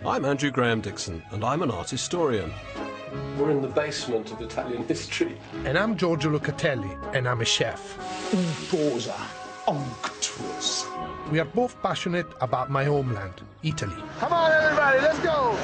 I'm Andrew Graham-Dixon, and I'm an art historian. We're in the basement of Italian history. And I'm Giorgio Locatelli, and I'm a chef. Unposa, unctuous. We are both passionate about my homeland, Italy. Come on, everybody, let's go!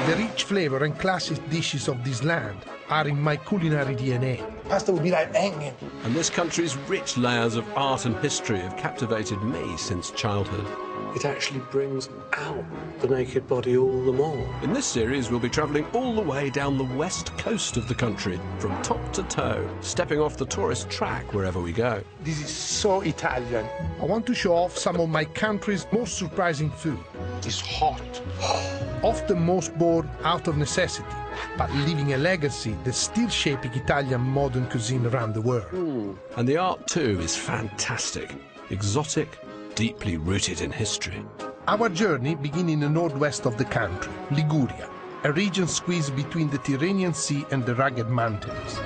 The rich flavor and classic dishes of this land are in my culinary DNA. Pasta would be like hanging. And this country's rich layers of art and history have captivated me since childhood. It actually brings out the naked body all the more. In this series, we'll be travelling all the way down the west coast of the country, from top to toe, stepping off the tourist track wherever we go. This is so Italian. I want to show off some of my country's most surprising food. It's hot. Often most born out of necessity, but leaving a legacy that's still shaping Italian modern cuisine around the world. And the art, too, is fantastic. Exotic, deeply rooted in history. Our journey begins in the northwest of the country, Liguria, a region squeezed between the Tyrrhenian Sea and the rugged mountains.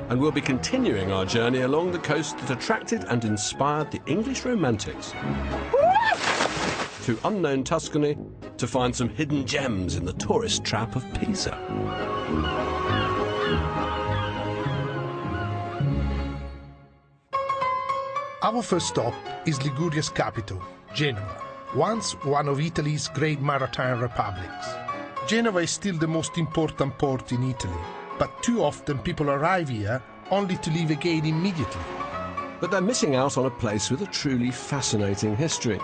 And we'll be continuing our journey along the coast that attracted and inspired the English Romantics. Through unknown Tuscany to find some hidden gems in the tourist trap of Pisa. Our first stop is Liguria's capital, Genoa, once one of Italy's great maritime republics. Genoa is still the most important port in Italy, but too often people arrive here only to leave again immediately. But they're missing out on a place with a truly fascinating history.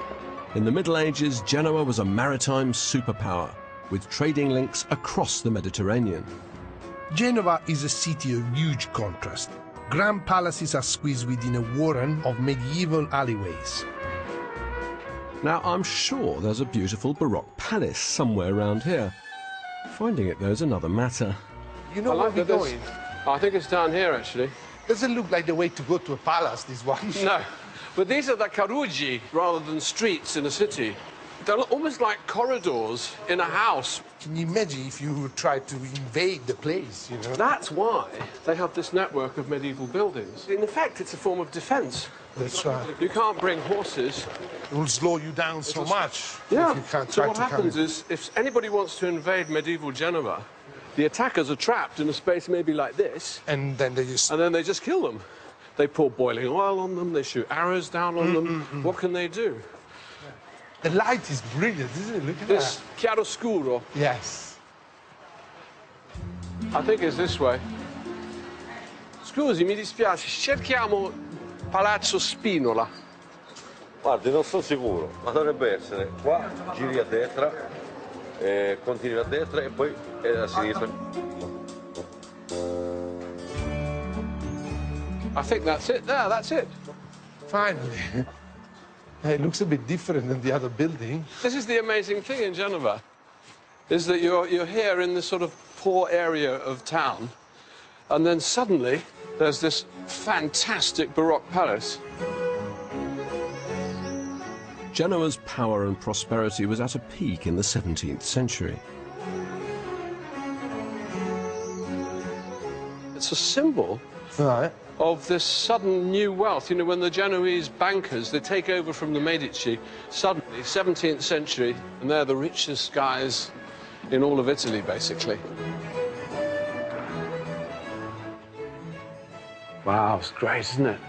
In the Middle Ages, Genoa was a maritime superpower, with trading links across the Mediterranean. Genoa is a city of huge contrast. Grand palaces are squeezed within a warren of medieval alleyways. Now, I'm sure there's a beautiful Baroque palace somewhere around here. Finding it, though, is another matter. You know where we're going? I think it's down here, actually. Doesn't look like the way to go to a palace, this one. No, but these are the caruggi rather than streets in a city. They're almost like corridors in a house. Can you imagine if you tried to invade the place, you know? That's why they have this network of medieval buildings. In effect, it's a form of defence. That's right. You can't bring horses. It will slow you down so much. Yeah, if you can't so try what to happens come. is, if anybody wants to invade medieval Genoa, the attackers are trapped in a space maybe like this. And then they just... And then they just kill them. They pour boiling oil on them, they shoot arrows down on them. What can they do? The light is brilliant, isn't it? Look at This that. chiaroscuro, Yes. I think is this way. Scusi, mi dispiace, cerchiamo Palazzo Spinola. Guardi, non sono sicuro, ma dovrebbe essere qua, giri a destra, continui a destra e poi a sinistra. I think that's it there, that's it. Finally. It looks a bit different than the other building. This is the amazing thing in Genova, is that you're here in this sort of poor area of town, and then suddenly there's this fantastic Baroque palace. Genoa's power and prosperity was at a peak in the 17th century. It's a symbol of this sudden new wealth. You know, when the Genoese bankers, they take over from the Medici, suddenly, 17th century, and they're the richest guys in all of Italy, basically. Wow, it's great, isn't it?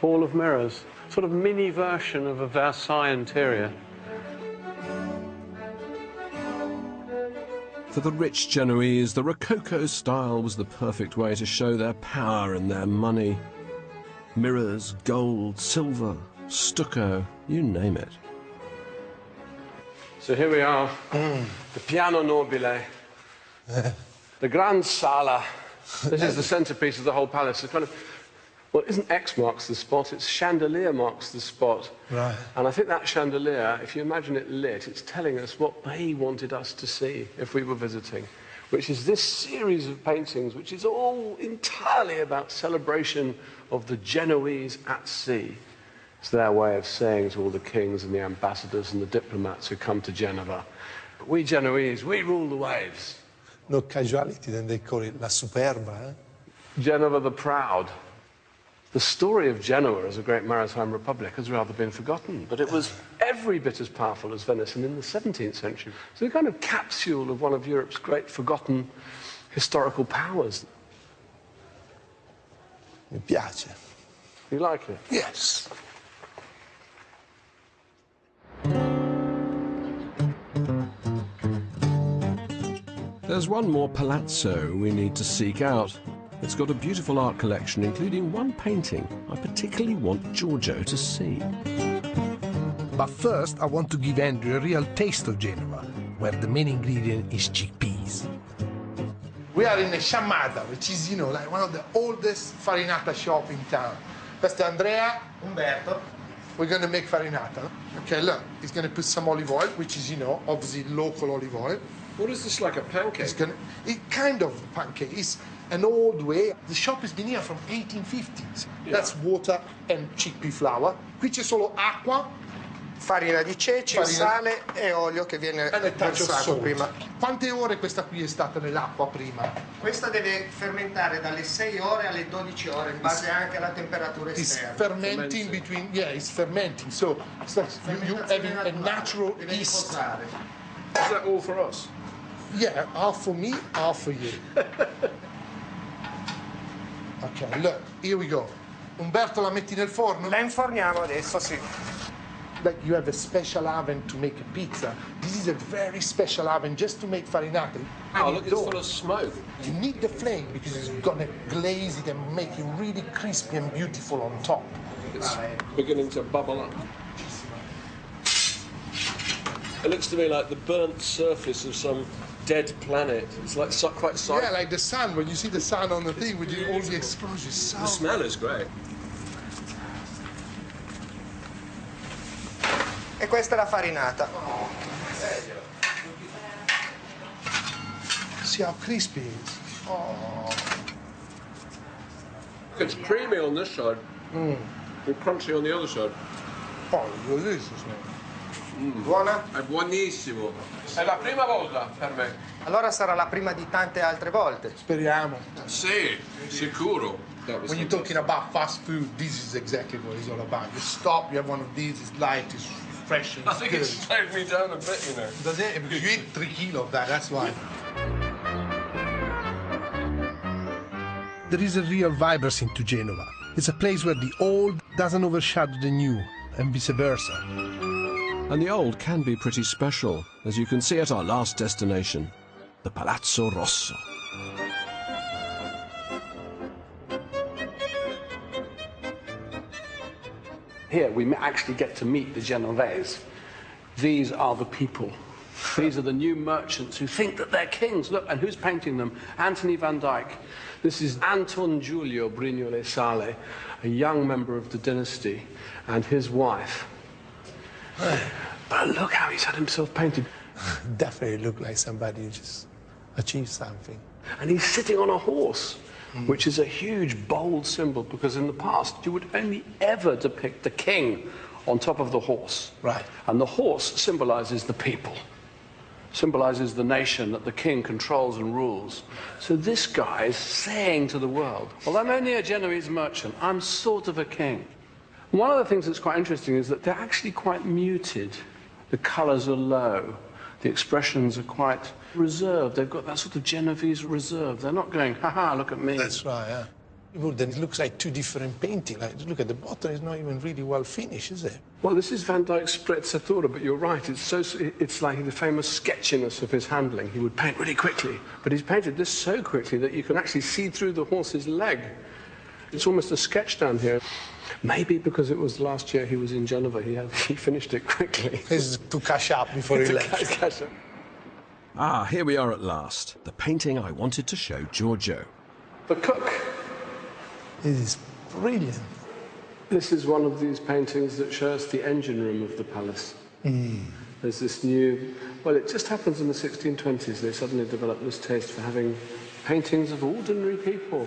Hall of Mirrors, sort of mini version of a Versailles interior. For the rich Genoese, the Rococo style was the perfect way to show their power and their money. Mirrors, gold, silver, stucco, you name it. So here we are, the Piano Nobile, the Grand Sala. This is the centerpiece of the whole palace. It's kind of, well, it isn't X marks the spot, it's chandelier marks the spot. Right. And I think that chandelier, if you imagine it lit, it's telling us what they wanted us to see if we were visiting, which is this series of paintings, which is all entirely about celebration of the Genoese at sea. It's their way of saying to all the kings and the ambassadors and the diplomats who come to Genova, we Genoese, we rule the waves. No casualty, then they call it La Superba. Genova the Proud. The story of Genoa as a great maritime republic has rather been forgotten, but it was every bit as powerful as Venice, and in the 17th century. So a kind of capsule of one of Europe's great forgotten historical powers. Mi piace. You like it? Yes. There's one more palazzo we need to seek out. It's got a beautiful art collection, including one painting I particularly want Giorgio to see. But first, I want to give Andrew a real taste of Genoa, where the main ingredient is chickpeas. We are in a Sciamada, which is, you know, like one of the oldest farinata shop in town. Questo è Andrea, Umberto. We're going to make farinata. Okay, look, he's going to put some olive oil, which is, you know, obviously local olive oil. What is this, like a pancake? It's kind of a pancake. It's an old way. The shop has been here from 1850s. Yeah. That's water and chickpea flour. Qui c'è solo acqua, farina di ceci, sale e olio che viene versato prima. Quante ore questa qui è stata nell'acqua prima? Questa deve fermentare dalle 6 ore alle 12 ore, in base anche alla temperatura esterna. It's fermenting between, yeah, it's fermenting. So it's like you having a natural yeast. Is that all for us? Yeah, half for me, half for you. Ok, look, here we go. Umberto, la metti nel forno? La inforniamo adesso, sì. Like you have a special oven to make a pizza. This is a very special oven just to make farinata. Oh, look, it's full of smoke. You need the flame because it's gonna glaze it and make it really crispy and beautiful on top. It's beginning to bubble up. It looks to me like the burnt surface of some dead planet. It's like quite solid. Yeah, like the sun, when you see the sun on the thing with all the explosions. So the smell is great. E questa è la farinata. See how crispy it is. Oh. It's creamy on this side and crunchy on the other side. Oh, bellissimo. Buona? È buonissimo. È la prima volta per me. Allora sarà la prima di tante altre volte. Speriamo. Sì, sicuro. When you're talking about fast food, this is exactly what it's all about. You stop, you have one of these, it's light, it's fresh, and I think it's slowed me down a bit, you know. Does it? Because you eat 3 kilos of that, that's why. There is a real vibrancy to Genoa. It's a place where the old doesn't overshadow the new, and vice versa. And the old can be pretty special, as you can see at our last destination, the Palazzo Rosso. Here we actually get to meet the Genovese. These are the people. These are the new merchants who think that they're kings. Look, and who's painting them? Anthony van Dyck. This is Anton Giulio Brignole Sale, a young member of the dynasty, and his wife. But look how he's had himself painted. Definitely look like somebody who just achieved something. And he's sitting on a horse, which is a huge, bold symbol, because in the past you would only ever depict the king on top of the horse. Right. And the horse symbolizes the people, symbolizes the nation that the king controls and rules. So this guy is saying to the world, well, I'm only a Genoese merchant, I'm sort of a king. And one of the things that's quite interesting is that they're actually quite muted. The colors are low, the expressions are quite reserved. They've got that sort of Genovese reserve. They're not going, ha-ha, look at me. That's right, yeah. Well, then it looks like 2 different paintings. Like, look at the bottom, it's not even really well finished, is it? Well, this is Van Dyck's sprezzatura, but you're right. It's like the famous sketchiness of his handling. He would paint really quickly, but he's painted this so quickly that you can actually see through the horse's leg. It's almost a sketch down here. Maybe because it was last year he was in Genova, he finished it quickly. This is to cash up before he left. Cash up. Ah, here we are at last. The painting I wanted to show Giorgio. The cook. This is brilliant. This is one of these paintings that shows the engine room of the palace. There's this new... Well, it just happens in the 1620s. They suddenly developed this taste for having paintings of ordinary people,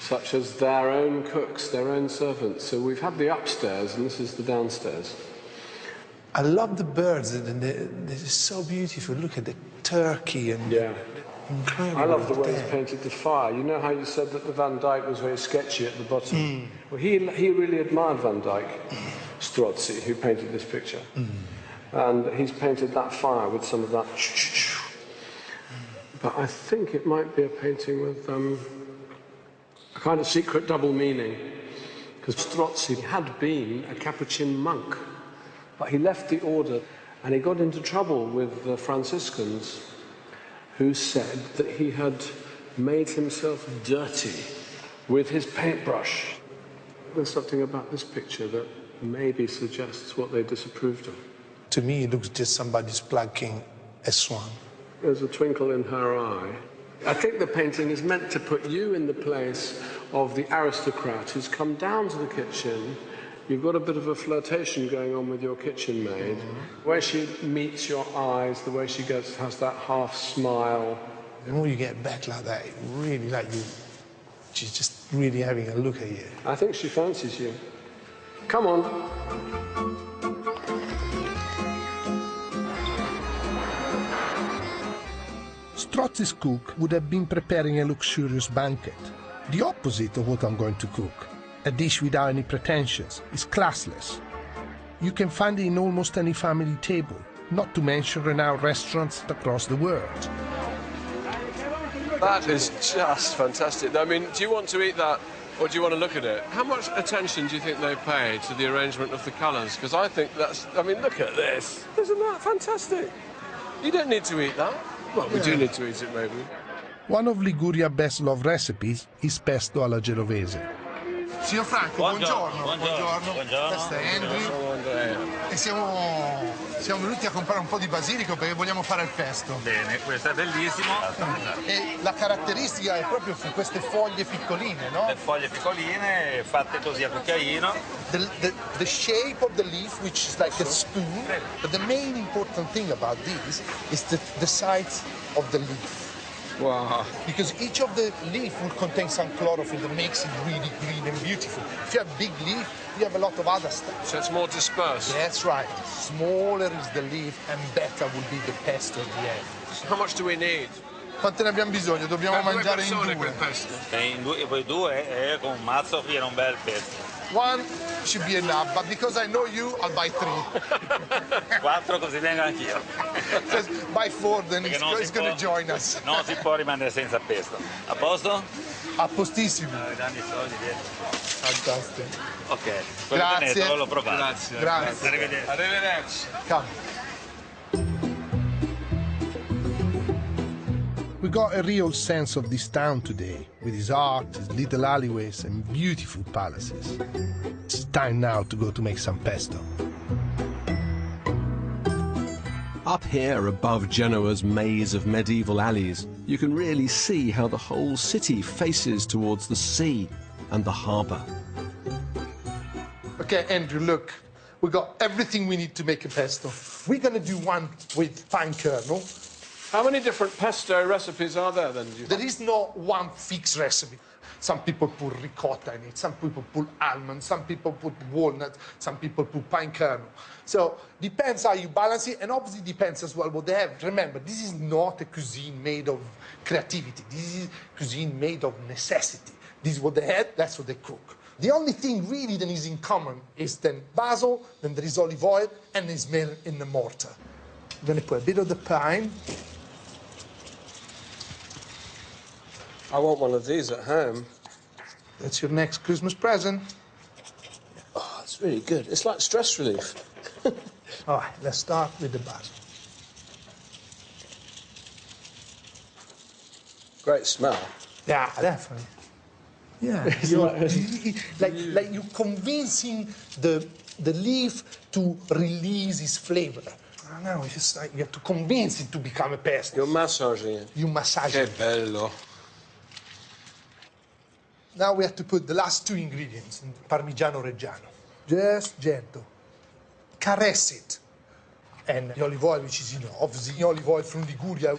such as their own cooks, their own servants. So we've had the upstairs, and this is the downstairs. I love the birds, they're so beautiful. Look at the turkey and Incredible. I love the way he's painted the fire. You know how you said that the Van Dyck was very sketchy at the bottom? Well, he really admired Van Dyck, Strozzi, who painted this picture. And he's painted that fire with some of that. But I think it might be a painting with a kind of secret double meaning. Because Strozzi had been a Capuchin monk, but he left the order and he got into trouble with the Franciscans, who said that he had made himself dirty with his paintbrush. There's something about this picture that maybe suggests what they disapproved of. To me, it looks just somebody's plucking a swan. There's a twinkle in her eye. I think the painting is meant to put you in the place of the aristocrat who's come down to the kitchen. You've got a bit of a flirtation going on with your kitchen maid. The way she meets your eyes, the way she has that half smile. The more you get back like that, it really like you. She's just really having a look at you. I think she fancies you. Come on. Strozzi's cook would have been preparing a luxurious banquet, the opposite of what I'm going to cook. A dish without any pretensions, is classless. You can find it in almost any family table, not to mention renowned restaurants across the world. That is just fantastic. I mean, do you want to eat that or do you want to look at it? How much attention do you think they pay to the arrangement of the colours? Because I think that's, I mean, look at this. Isn't that fantastic? You don't need to eat that. Well, we do need to eat it, maybe. One of Liguria's best-loved recipes is pesto alla genovese. Signor Franco, buongiorno. Questo è Andrew. E siamo venuti a comprare un po' di basilico perché vogliamo fare il pesto. Bene, questo è bellissimo. E la caratteristica è proprio su queste foglie piccoline, no? Le foglie piccoline fatte così a cucchiaino. The shape of the leaf, which is like a spoon, but the main important thing about these is the size of the leaf. Wow. Because each of the leaf will contain some chlorophyll that makes it really green and beautiful. If you have big leaf, you have a lot of other stuff. So it's more dispersed. That's right. Smaller is the leaf and better will be the pesto at the end. How much do we need? Quante ne abbiamo bisogno? Dobbiamo mangiare in due. In due, e poi due è con un mazzo viene un bel pesto. One should be enough, but because I know you, I'll buy 3. 4 così vengo anch'io. Just buy 4, then he's going to join us. Non si può rimanere senza pesto. A posto? A postissimo. Dammi i soldi, vieni. Fantastico. Ok, quello Grazie. che l'ho provato. Grazie. Arrivederci. Arrivederci. Come. We got a real sense of this town today, with its art, its little alleyways and beautiful palaces. It's time now to go to make some pesto. Up here above Genoa's maze of medieval alleys, you can really see how the whole city faces towards the sea and the harbour. Okay, Andrew, look. We got everything we need to make a pesto. We're going to do one with pine kernel. How many different pesto recipes are there then? There is no one fixed recipe. Some people put ricotta in it, some people put almond, some people put walnut, some people put pine kernel. So depends how you balance it, and obviously depends as well what they have. Remember, this is not a cuisine made of creativity. This is cuisine made of necessity. This is what they had, that's what they cook. The only thing really that is in common is then basil, then there is olive oil, and it's made in the mortar. I'm going to put a bit of the pine. I want one of these at home. That's your next Christmas present. Oh, it's really good. It's like stress relief. All right, let's start with the basil. Great smell. Yeah, definitely. Yeah, like you're convincing the leaf to release its flavor. No, it's just like you have to convince it to become a pesto. You're massaging it. You massage Che it. bello. Now we have to put the last 2 ingredients in Parmigiano Reggiano. Just gentle. Caress it. And the olive oil, which is, obviously the olive oil from Liguria,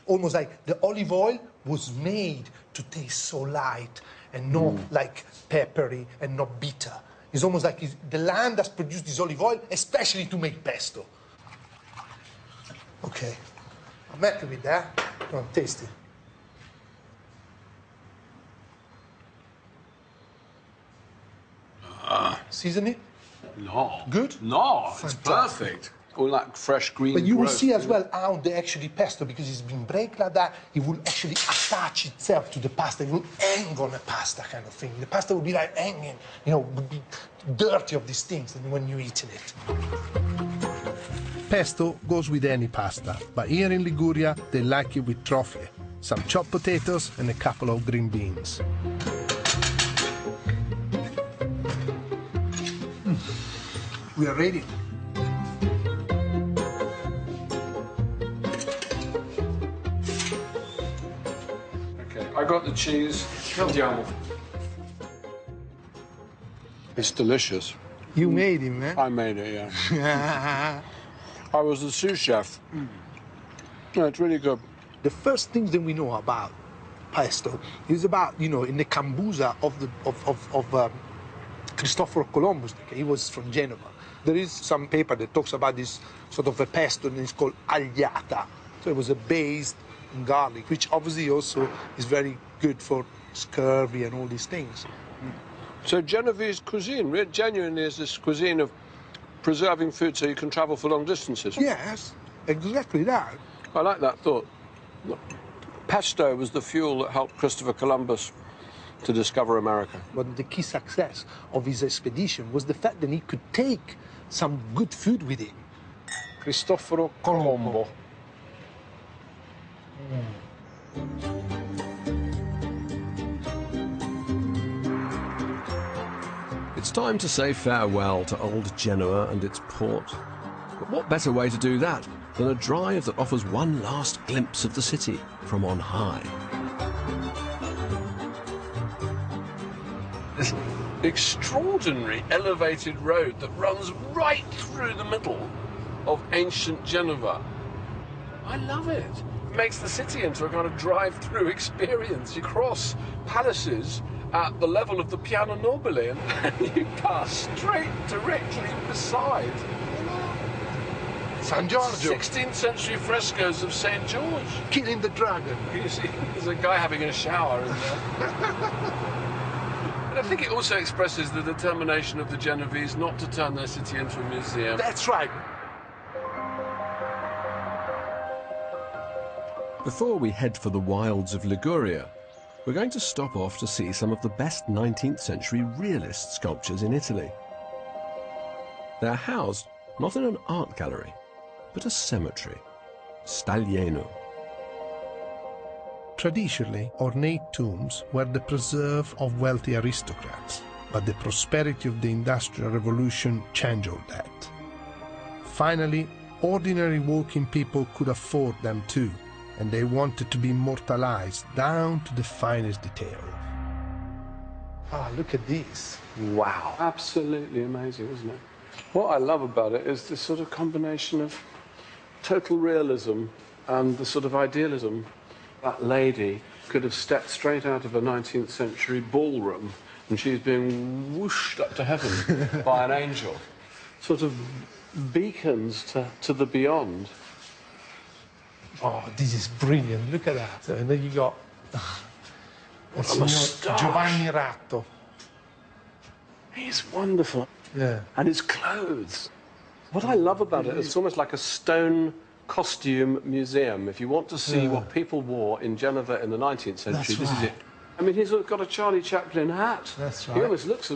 almost like the olive oil was made to taste so light and not like peppery and not bitter. It's almost like the land has produced this olive oil, especially to make pesto. Okay, I'm happy with that. Go on, taste it. Season it? No. Good? No, it's Fantastic. perfect. All that fresh green But you will growth. see as well how the actually pesto, because it's been break like that, it will actually attach itself to the pasta. It will hang on the pasta kind of thing. The pasta will be like hanging, you know, will be dirty of these things when you're eating it. Pesto goes with any pasta, but here in Liguria they like it with trofie, some chopped potatoes and a couple of green beans. We are ready. Okay, I got the cheese. Andiamo. It's delicious. You made it, man. I made it, yeah. I was the sous chef. No, it's really good. The first things that we know about pesto is about, you know, in the cambusa of Cristoforo Columbus. He was from Genoa. There is some paper that talks about this sort of a pesto, and it's called agliata. So it was based in garlic, which obviously also is very good for scurvy and all these things. So Genovese cuisine, genuinely is this cuisine of preserving food so you can travel for long distances. Yes, exactly that. I like that thought. Pesto was the fuel that helped Christopher Columbus to discover America. But the key success of his expedition was the fact that he could take some good food with him. Cristoforo Colombo. It's time to say farewell to old Genoa and its port. But what better way to do that than a drive that offers one last glimpse of the city from on high? This extraordinary elevated road that runs right through the middle of ancient Genova. I love it. It makes the city into a kind of drive-through experience. You cross palaces at the level of the Piano Nobile and you pass straight directly beside San Giorgio. 16th century frescoes of St. George. Killing the dragon. You see, there's a guy having a shower in there. And I think it also expresses the determination of the Genovese not to turn their city into a museum. That's right. Before we head for the wilds of Liguria, we're going to stop off to see some of the best 19th century realist sculptures in Italy. They're housed not in an art gallery, but a cemetery, Staglieno. Traditionally, ornate tombs were the preserve of wealthy aristocrats, but the prosperity of the Industrial Revolution changed all that. Finally, ordinary working people could afford them too, and they wanted to be immortalized down to the finest detail. Ah, look at this. Wow. Absolutely amazing, isn't it? What I love about it is this sort of combination of total realism and the sort of idealism. That lady could have stepped straight out of a 19th century ballroom and she's being whooshed up to heaven by an angel. Sort of beacons to the beyond. Oh, this is brilliant. Look at that. And then you got moustache. Giovanni Ratto. He's wonderful. Yeah. And his clothes. What I love about it, it's almost like a stone costume museum. If you want to see what people wore in Genova in the 19th century, this is it. I mean, he's got a Charlie Chaplin hat. That's right. He almost looks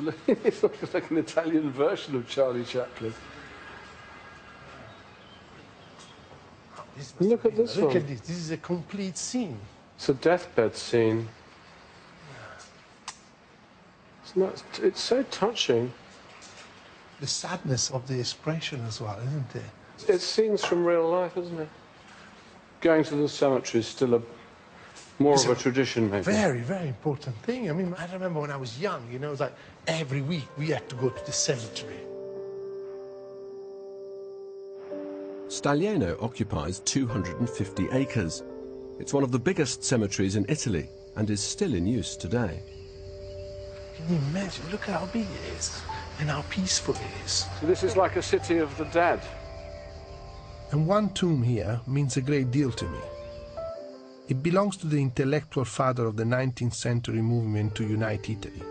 like an Italian version of Charlie Chaplin. Look at this one. Look at this. This is a complete scene. It's a deathbed scene. It's so touching. The sadness of the expression as well, isn't it? It's scenes from real life, isn't it? Going to the cemetery is still more of a tradition, maybe. Very, very important thing. I mean, I remember when I was young, you know, it was like every week we had to go to the cemetery. Staglieno occupies 250 acres. It's one of the biggest cemeteries in Italy and is still in use today. Can you imagine? Look how big it is and how peaceful it is. So this is like a city of the dead. And one tomb here means a great deal to me. It belongs to the intellectual father of the 19th century movement to unite Italy.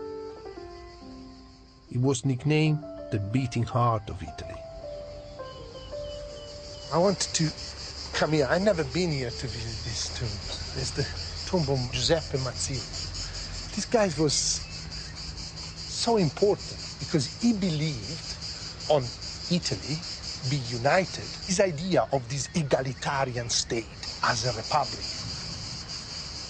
It was nicknamed the beating heart of Italy. I wanted to come here. I've never been here to visit these tombs. There's the tomb of Giuseppe Mazzini. This guy was so important because he believed on Italy be united. His idea of this egalitarian state as a republic.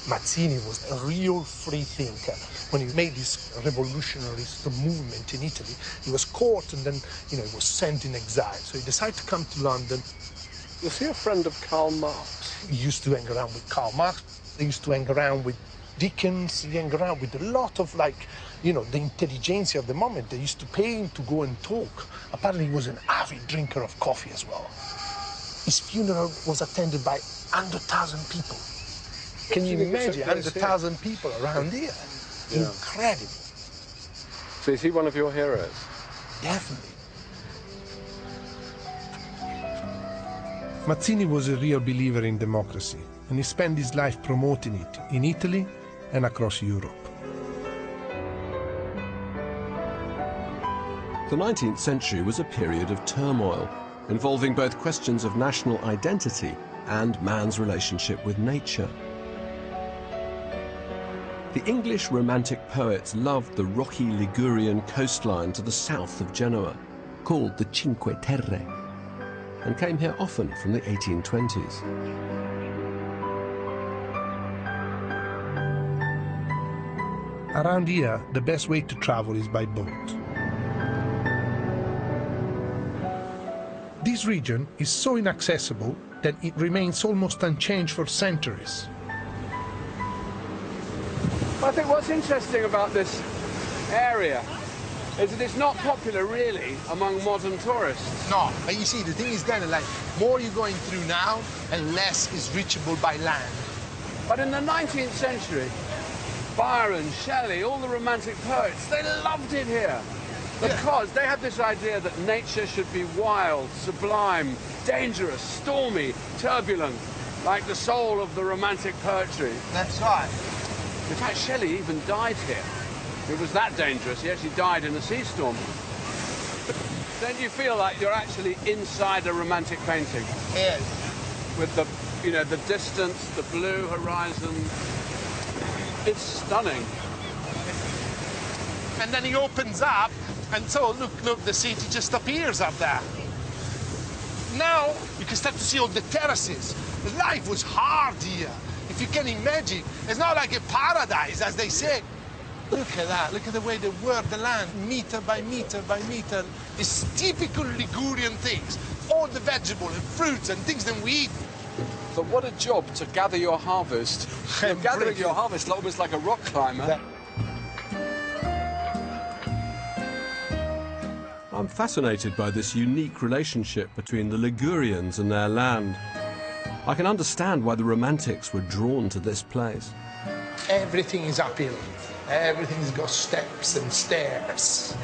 Mazzini was a real free thinker. When he made this revolutionarist movement in Italy, he was caught and then, he was sent in exile. So he decided to come to London. Was he a friend of Karl Marx? He used to hang around with Karl Marx. He used to hang around with Dickens. He hung around with a lot of, the intelligentsia of the moment. They used to pay him to go and talk. Apparently, he was an avid drinker of coffee as well. His funeral was attended by 100,000 people. Can you imagine 100,000 people around here? Yeah. Incredible. So is he one of your heroes? Definitely. Mazzini was a real believer in democracy, and he spent his life promoting it in Italy and across Europe. The 19th century was a period of turmoil, involving both questions of national identity and man's relationship with nature. The English Romantic poets loved the rocky Ligurian coastline to the south of Genoa, called the Cinque Terre, and came here often from the 1820s. Around here, the best way to travel is by boat. This region is so inaccessible that it remains almost unchanged for centuries. I think what's interesting about this area is that it's not popular really among modern tourists. No, but you see, the thing is then, more you're going through now and less is reachable by land. But in the 19th century, Byron, Shelley, all the Romantic poets, they loved it here. Because they had this idea that nature should be wild, sublime, dangerous, stormy, turbulent, like the soul of the Romantic poetry. That's right. In fact, Shelley even died here. It was that dangerous, he actually died in a sea storm. Don't you feel like you're actually inside a Romantic painting? Yes. With the, the distance, the blue horizon. It's stunning. And then he opens up, and so look, the city just appears up there. Now you can start to see all the terraces. Life was hard here. If you can imagine, it's not like a paradise, as they say. Look at that, look at the way they work the land, meter by meter by meter. It's typical Ligurian things. All the vegetables and fruits and things that we eat. But what a job to gather your harvest. You're gathering your harvest almost like a rock climber. I'm fascinated by this unique relationship between the Ligurians and their land. I can understand why the Romantics were drawn to this place. Everything is uphill. Everything's got steps and stairs.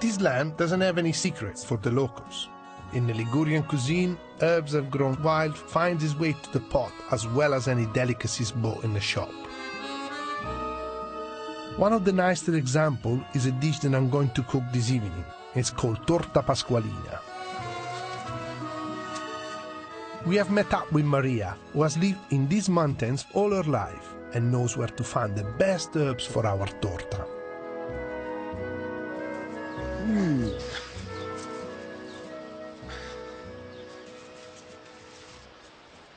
This land doesn't have any secrets for the locals. In the Ligurian cuisine, herbs have grown wild, finds its way to the pot, as well as any delicacies bought in the shop. One of the nicest examples is a dish that I'm going to cook this evening. It's called Torta Pascalina. We have met up with Maria, who has lived in these mountains all her life and knows where to find the best herbs for our torta.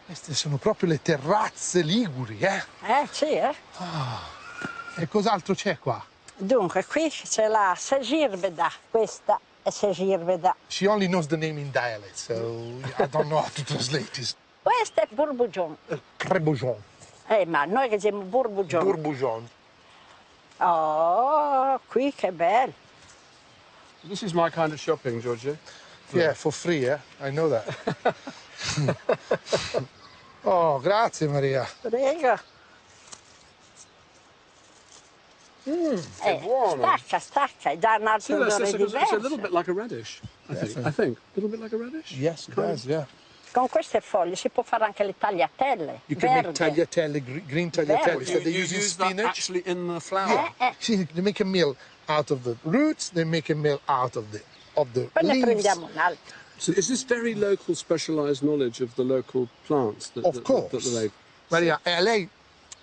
Queste sono proprio le terrazze liguri, eh? Sì, eh? E cos'altro c'è qua? Dunque, qui c'è la segirveda, questa è segirveda. She only knows the name in dialect, so I don't know how to translate this. Questo è bourbourgeon. Crebourgeon. Ma noi che diciamo bourbourgeon. Bourbourgeon. Oh, qui che bello. This is my kind of shopping, Giorgio. Yeah, for free, eh? I know that. Oh, grazie, Maria. Prego. buono. Stacca, dà un altro odore It's a diverso. little bit like a radish, I think. A little bit like a radish? Yes, it does, yeah. Con queste foglie si può fare anche le tagliatelle. You can make verde. tagliatelle, green tagliatelle. Verde. So they You use use that spinach. actually in the flour. See, they make a meal out of the roots. They make a meal out of the Poi ne leaves. prendiamo un altro. So is this very local, specialised knowledge of the local plants that, Of course. that they've... Maria, e a lei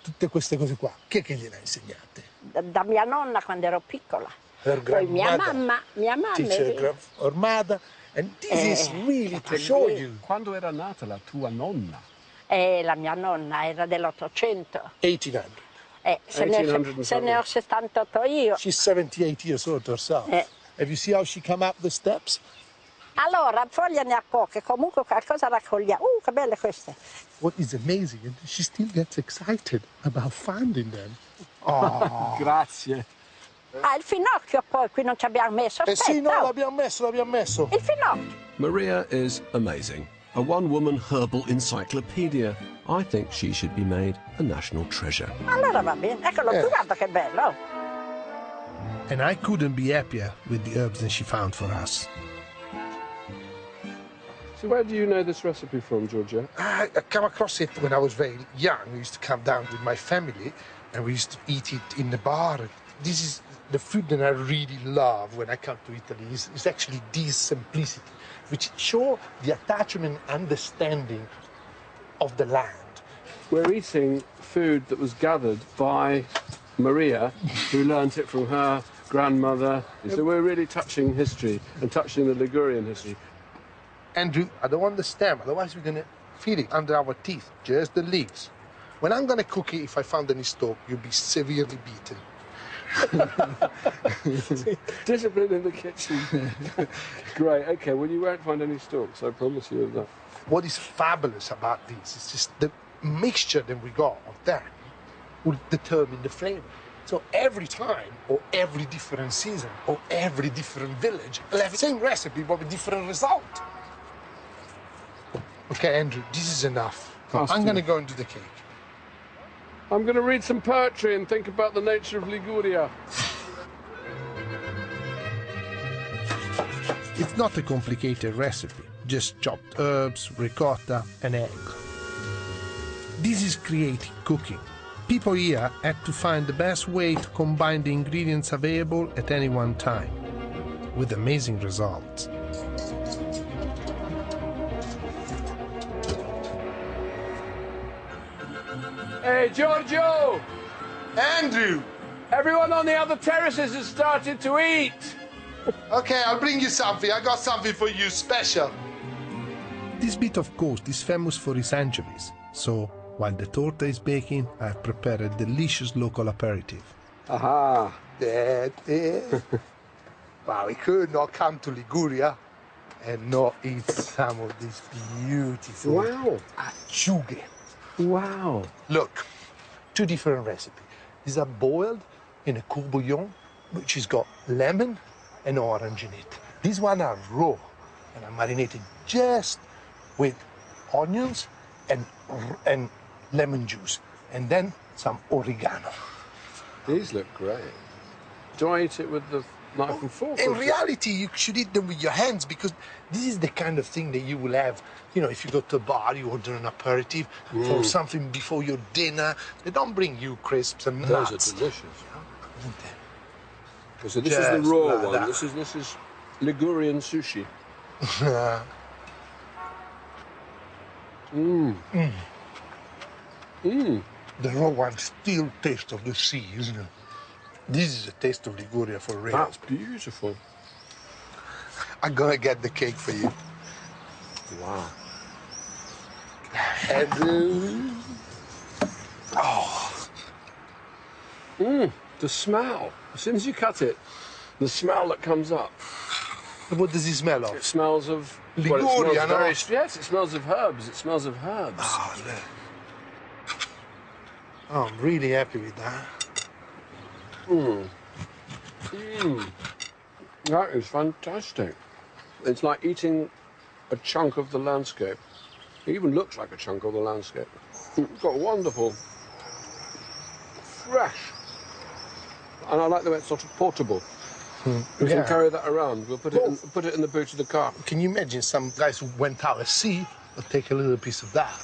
tutte queste cose qua, chi è che gliele ha insegnate? Da mia nonna quando ero piccola. Her Poi mia grandmother, mamma teacher, her mother, and this is really to show you. Quando era nata la tua nonna? La mia nonna era dell'800. 1800. Se ne ho 78 io. She's 78 years old herself. Have you seen how she come up the steps? Allora, foglie ne ha poche, comunque qualcosa raccoglia. Che belle queste. What is amazing, and she still gets excited about finding them. Grazie. Il finocchio poi, qui non ci abbiamo messo. Aspetta. Sì, no, l'abbiamo messo. Il finocchio. Maria is amazing. A one-woman herbal encyclopedia. I think she should be made a national treasure. Allora va bene, eccolo qui, guarda che bello. And I couldn't be happier with the herbs that she found for us. So where do you know this recipe from, Giorgio? I came across it when I was very young. We used to come down with my family and we used to eat it in the bar. This is the food that I really love when I come to Italy. It's actually this simplicity, which shows the attachment and understanding of the land. We're eating food that was gathered by Maria, who learnt it from her grandmother. So we're really touching history and touching the Ligurian history. Andrew, I don't understand, otherwise we're going to feel it under our teeth, just the leaves. When I'm going to cook it, if I found any stalk, you'll be severely beaten. Discipline in the kitchen. Great, okay, well you won't find any stalks, I promise you of that. What is fabulous about this is just the mixture that we got of that will determine the flavor. So every time, or every different season, or every different village, will have the same recipe but with different result. Okay, Andrew, this is enough. I'm going to go and do the cake. I'm going to read some poetry and think about the nature of Liguria. It's not a complicated recipe, just chopped herbs, ricotta and eggs. This is creative cooking. People here had to find the best way to combine the ingredients available at any one time, with amazing results. Hey, Giorgio! Andrew! Everyone on the other terraces has started to eat! Okay, I'll bring you something. I got something for you special. This bit of coast is famous for its anchovies, so while the torta is baking, I've prepared a delicious local aperitif. Aha! That is... Wow, we could not come to Liguria and not eat some of these beautiful acciughe. Wow! Look, two different recipes. These are boiled in a court bouillon, which has got lemon and orange in it. These ones are raw and are marinated just with onions and lemon juice, and then some oregano. These look great. Do I eat it with the knife and fork? In reality, you should eat them with your hands because this is the kind of thing that you will have. You know, if you go to a bar, you order an aperitif or something before your dinner. They don't bring you crisps and nuts. Those are delicious. Aren't they? So this is the raw one. This is Ligurian sushi. The raw one still tastes of the sea, isn't it? This is the taste of Liguria for real. That's beautiful. I'm gonna get the cake for you. Wow. And The smell. As soon as you cut it, the smell that comes up. what does it smell It of? smells of Liguria, no? Yes, it smells of herbs. It smells of herbs. Oh, look. Oh, I'm really happy with that. That is fantastic. It's like eating a chunk of the landscape. It even looks like a chunk of the landscape. It's got wonderful, fresh, and I like the way it's sort of portable. We can carry that around. We'll put it in the boot of the car. Can you imagine some guys who went out at sea I'll take a little piece of that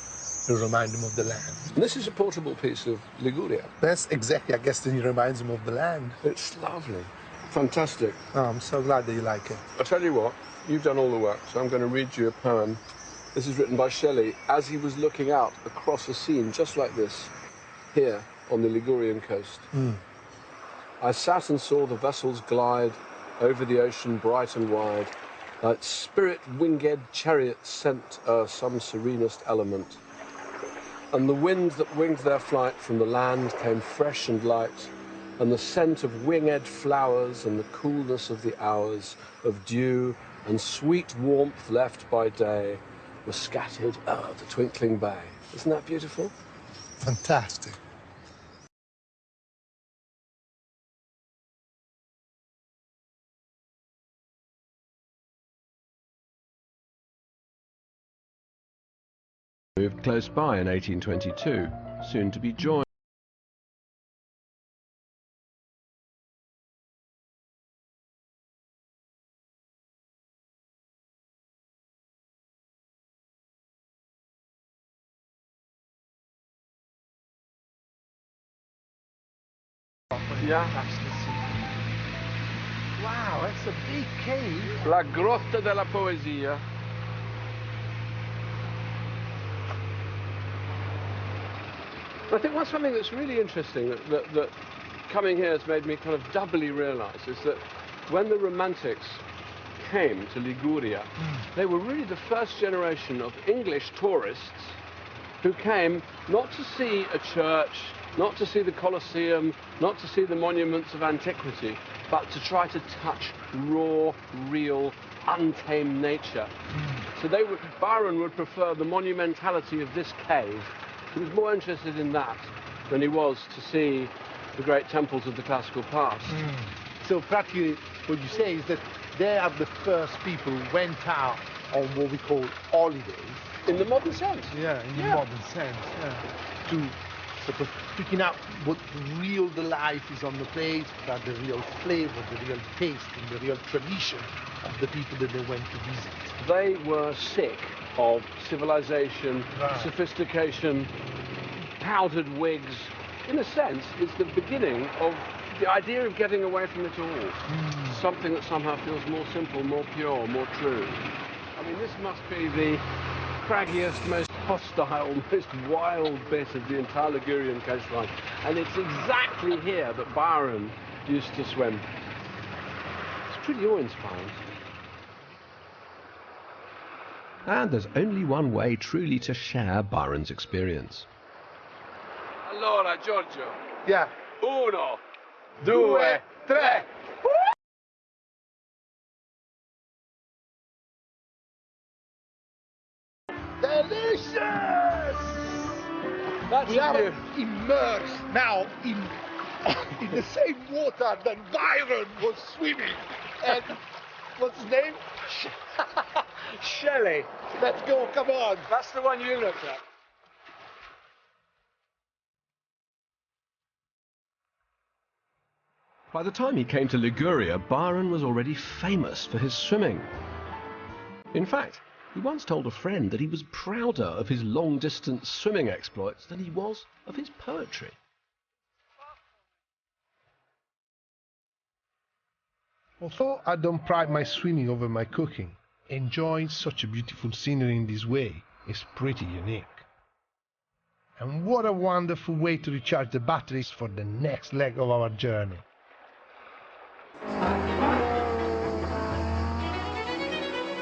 to remind him of the land. And this is a portable piece of Liguria. That's exactly, I guess, that it reminds him of the land. It's lovely. Fantastic. Oh, I'm so glad that you like it. I'll tell you what, you've done all the work, so I'm going to read you a poem. This is written by Shelley as he was looking out across a scene just like this, here on the Ligurian coast. I sat and saw the vessels glide over the ocean bright and wide, like spirit-winged chariots sent some serenest element. And the wind that winged their flight from the land came fresh and light, and the scent of winged flowers and the coolness of the hours of dew and sweet warmth left by day were scattered o'er the twinkling bay. Isn't that beautiful? Fantastic. Moved close by in 1822, soon to be joined. Yeah. Wow, that's a big cave. La Grotta della Poesia. I think one something that's really interesting that coming here has made me kind of doubly realise is that when the Romantics came to Liguria, they were really the first generation of English tourists who came not to see a church, not to see the Colosseum, not to see the monuments of antiquity, but to try to touch raw, real, untamed nature. So Byron would prefer the monumentality of this cave. He was more interested in that than he was to see the great temples of the classical past. So practically what you say is that they are the first people who went out on what we call holidays. In the modern sense. Yeah, in the modern sense. Yeah. To sort of picking up what real the life is on the place, but the real flavor, the real taste, and the real tradition of the people that they went to visit. They were sick of civilization, sophistication, powdered wigs. In a sense, it's the beginning of the idea of getting away from it all. Something that somehow feels more simple, more pure, more true. I mean, this must be the craggiest, most hostile, most wild bit of the entire Ligurian coastline. And it's exactly here that Byron used to swim. It's pretty awe-inspiring. And there's only one way truly to share Byron's experience. Allora, Giorgio. Yeah. 1, 2, 3. Delicious! We are immersed now in the same water that Byron was swimming. And what's his name? Shelley. Let's go, come on. That's the one you looked at. By the time he came to Liguria, Byron was already famous for his swimming. In fact, he once told a friend that he was prouder of his long-distance swimming exploits than he was of his poetry. Although I don't pride my swimming over my cooking, enjoying such a beautiful scenery in this way is pretty unique. And what a wonderful way to recharge the batteries for the next leg of our journey.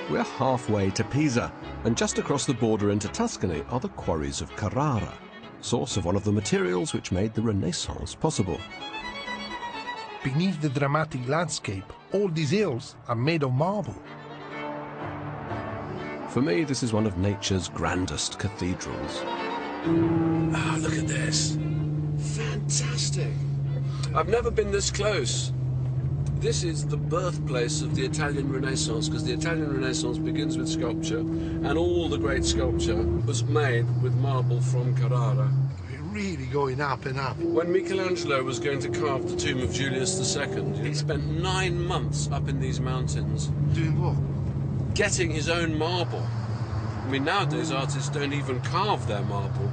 We're halfway to Pisa, and just across the border into Tuscany are the quarries of Carrara, source of one of the materials which made the Renaissance possible. Beneath the dramatic landscape, all these hills are made of marble. For me, this is one of nature's grandest cathedrals. Ah, look at this. Fantastic. I've never been this close. This is the birthplace of the Italian Renaissance, because the Italian Renaissance begins with sculpture, and all the great sculpture was made with marble from Carrara. We're really going up and up. When Michelangelo was going to carve the tomb of Julius II, he spent 9 months up in these mountains. Doing what? Getting his own marble. I mean, nowadays artists don't even carve their marble.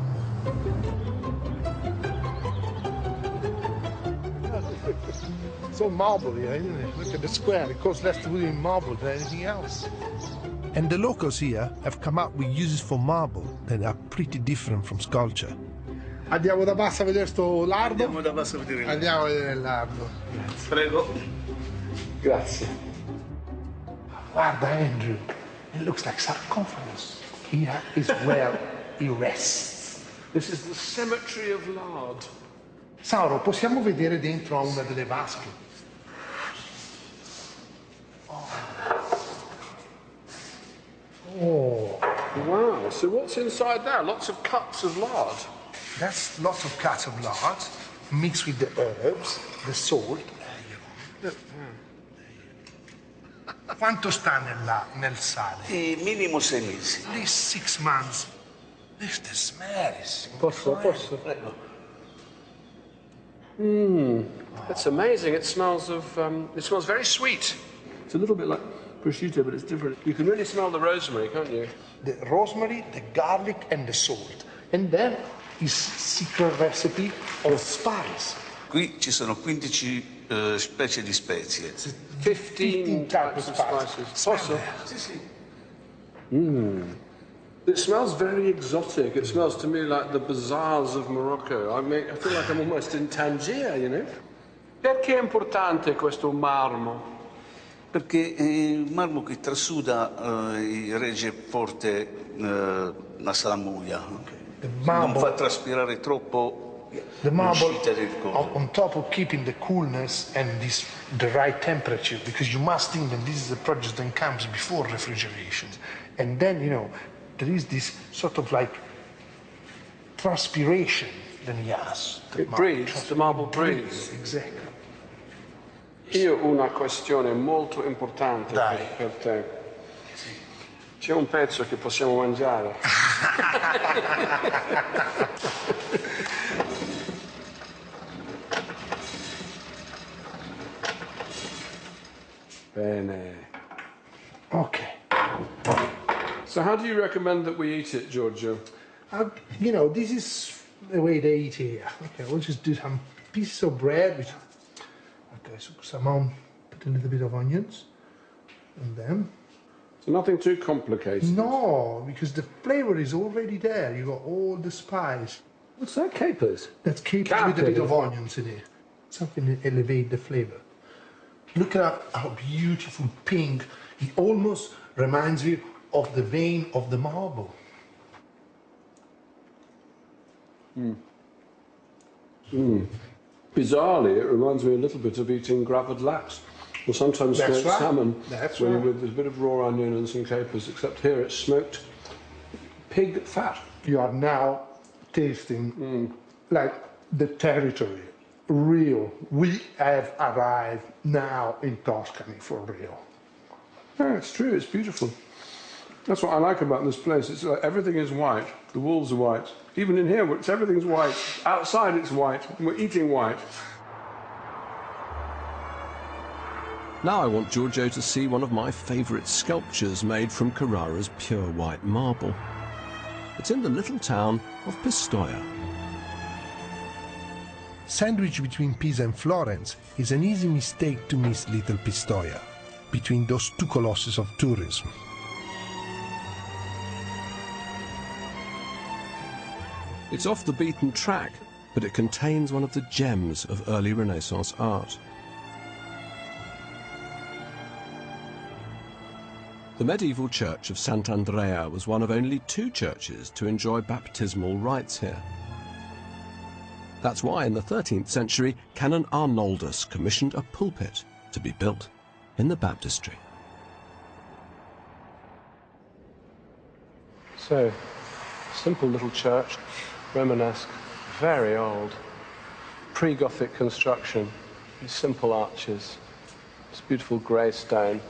It's all marble here, isn't it? Look at the square. It costs less to do in marble than anything else. And the locals here have come up with uses for marble that are pretty different from sculpture. Andiamo da basso a vedere sto lardo? Andiamo da basso a vedere. Andiamo a vedere il lardo. Grazie. Prego. Grazie. Guarda, Andrew. It looks like sarcophagus. Here is where he rests. This is the cemetery of lard. Sauro, possiamo vedere dentro a una delle vasche? Oh. Wow, so what's inside there? Lots of cups of lard. That's lots of cuts of lard mixed with the herbs, the salt. Quanto sta nel sale? Minimo 6 mesi. At least 6 months. This the smell is Posso? Prego. It's amazing. It smells very sweet. It's a little bit like prosciutto, but it's different. You can really smell the rosemary, can't you? the rosemary, the garlic, and the salt. And then his secret recipe of spice. Qui ci sono 15 specie di spezie. 15 types of spices. Posso? It smells very exotic. It smells to me like the bazaars of Morocco. I feel like I'm almost in Tangier, you know? Perché è importante questo marmo? Perché è il marmo che trasuda regge forte la salamoia. Non fa traspirare troppo. The marble on top of keeping the coolness and the right temperature, because you must think that this is a produce that comes before refrigeration. And then, you know, there is this sort of like transpiration that he has. It breathes, the marble breathes. Exactly. Io ho una questione molto importante per te. C'è un pezzo che possiamo mangiare. Bene. Okay. So how do you recommend that we eat it, Giorgio? You know, this is the way they eat here. Okay, we'll just do some pieces of bread. Okay, so some put a little bit of onions, and then. So nothing too complicated. No, because the flavor is already there. You got all the spice. What's that? Capers? That's capers with a bit of onions in it. Something to elevate the flavor. Look at how beautiful pink. It almost reminds you of the vein of the marble. Bizarrely, it reminds me a little bit of eating gravid lax, or sometimes smoked salmon, with a bit of raw onion and some capers, except here it's smoked pig fat. You are now tasting like the territory, real. We have arrived now in Tuscany for real. Yeah, it's true, it's beautiful. That's what I like about this place. It's like everything is white. The walls are white. Even in here, everything's white. Outside it's white, and we're eating white. Now I want Giorgio to see one of my favourite sculptures made from Carrara's pure white marble. It's in the little town of Pistoia. Sandwiched between Pisa and Florence is an easy mistake to miss little Pistoia, between those two colossus of tourism. It's off the beaten track, but it contains one of the gems of early Renaissance art. The medieval church of Sant'Andrea was one of only 2 churches to enjoy baptismal rites here. That's why in the 13th century, Canon Arnoldus commissioned a pulpit to be built in the baptistry. So, simple little church, Romanesque, very old, pre-Gothic construction, simple arches, this beautiful grey stone.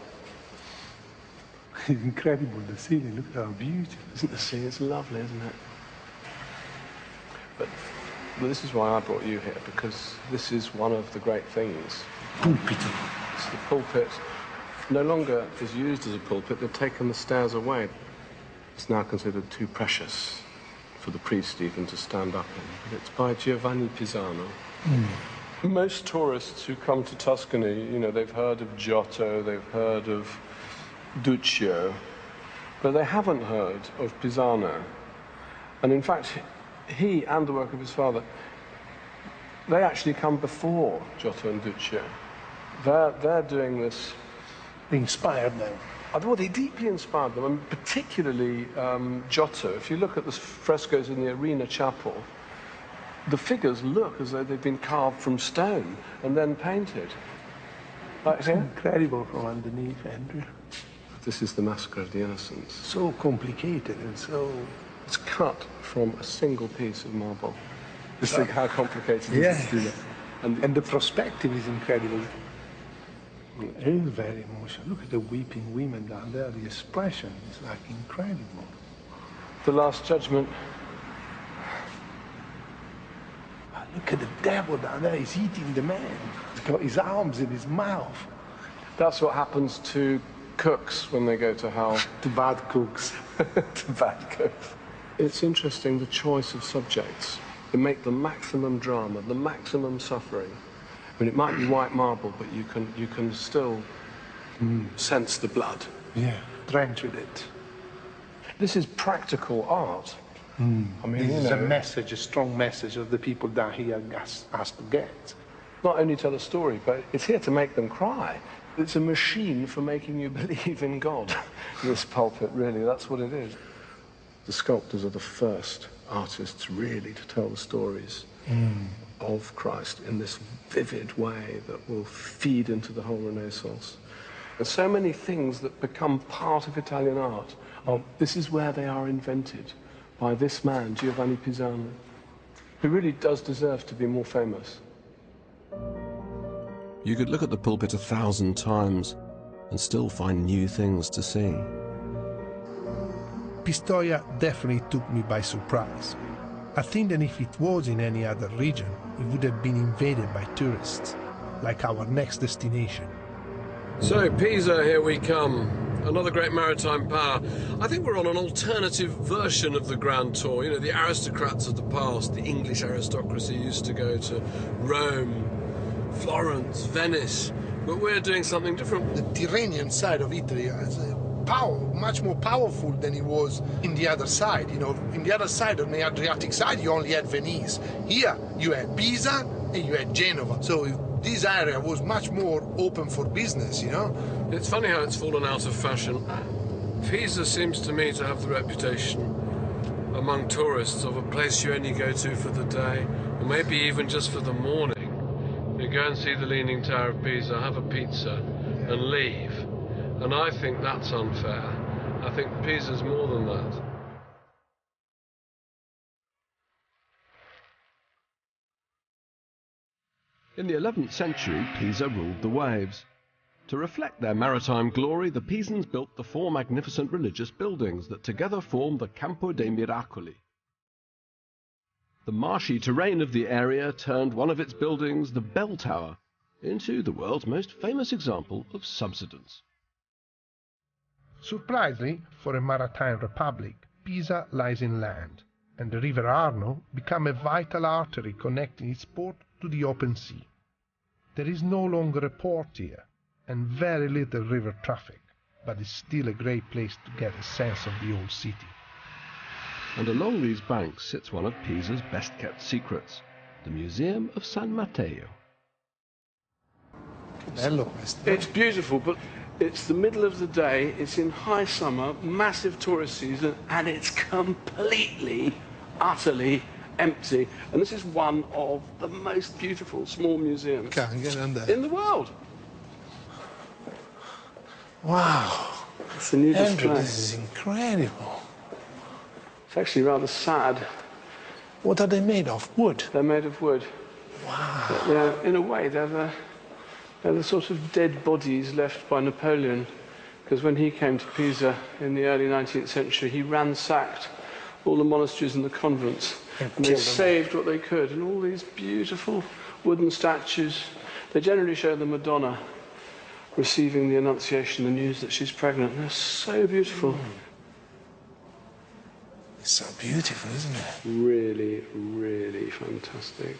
It's incredible, the ceiling, look at how beautiful. Isn't the sea? It's lovely, isn't it? But this is why I brought you here, because this is one of the great things. Pulpit. The pulpit no longer is used as a pulpit, they've taken the stairs away. It's now considered too precious for the priest even to stand up in. But it's by Giovanni Pisano. Most tourists who come to Tuscany, you know, they've heard of Giotto, they've heard of Duccio, but they haven't heard of Pisano. And in fact, he and the work of his father, they actually come before Giotto and Duccio. They're doing this. They inspired them. Well, they deeply inspired them, and particularly Giotto. If you look at the frescoes in the Arena Chapel, the figures look as though they've been carved from stone and then painted. Like It's incredible from underneath, Andrew. This is the Massacre of the Innocents. So complicated and so... It's cut from a single piece of marble. Just think how complicated it is to do that. And the perspective is incredible. It is very emotional. Look at the weeping women down there. The expression is like incredible. The Last Judgment. Look at the devil down there. He's eating the man. He's got his arms in his mouth. That's what happens to cooks when they go to hell. To bad cooks. To bad cooks. It's interesting, the choice of subjects. They make the maximum drama, the maximum suffering. I mean, it might be white marble, but you can still sense the blood. Yeah, drenched with it. This is practical art. I mean, this is a message, a strong message that the people down here ask to get. Not only tell a story, but it's here to make them cry. It's a machine for making you believe in God, this pulpit, really. That's what it is. The sculptors are the first artists, really, to tell the stories of Christ in this vivid way that will feed into the whole Renaissance. There's so many things that become part of Italian art. This is where they are invented, by this man, Giovanni Pisano, who really does deserve to be more famous. You could look at the pulpit 1,000 times and still find new things to see. Pistoia definitely took me by surprise. I think that if it was in any other region, it would have been invaded by tourists, like our next destination. So, Pisa, here we come. Another great maritime power. I think we're on an alternative version of the Grand Tour. You know, the aristocrats of the past, the English aristocracy used to go to Rome, Florence, Venice, but we're doing something different. The Tyrrhenian side of Italy has a power, much more powerful than it was in the other side. You know, in the other side, on the Adriatic side, you only had Venice. Here, you had Pisa and you had Genoa. So this area was much more open for business, you know. It's funny how it's fallen out of fashion. Pisa seems to me to have the reputation among tourists of a place you only go to for the day, or maybe even just for the morning. You go and see the Leaning Tower of Pisa, have a pizza, and leave. And I think that's unfair. I think Pisa's more than that. In the 11th century, Pisa ruled the waves. To reflect their maritime glory, the Pisans built the 4 magnificent religious buildings that together form the Campo dei Miracoli. The marshy terrain of the area turned one of its buildings, the Bell Tower, into the world's most famous example of subsidence. Surprisingly, for a maritime republic, Pisa lies inland, and the river Arno became a vital artery connecting its port to the open sea. There is no longer a port here, and very little river traffic, but it's still a great place to get a sense of the old city. And along these banks sits one of Pisa's best-kept secrets, the Museum of San Matteo. It's beautiful, but it's the middle of the day, it's in high summer, massive tourist season, and it's completely, utterly empty. And this is one of the most beautiful small museums in the world. Wow. It's a new display. Andrew, this is incredible. It's actually rather sad. What are they made of? Wood? They're made of wood. Wow. Yeah, in a way, they're the sort of dead bodies left by Napoleon, because when he came to Pisa in the early 19th century, he ransacked all the monasteries and the convents, and they saved what they could. And all these beautiful wooden statues, they generally show the Madonna receiving the Annunciation, the news that she's pregnant. They're so beautiful. It's so beautiful, isn't it? Really, really fantastic.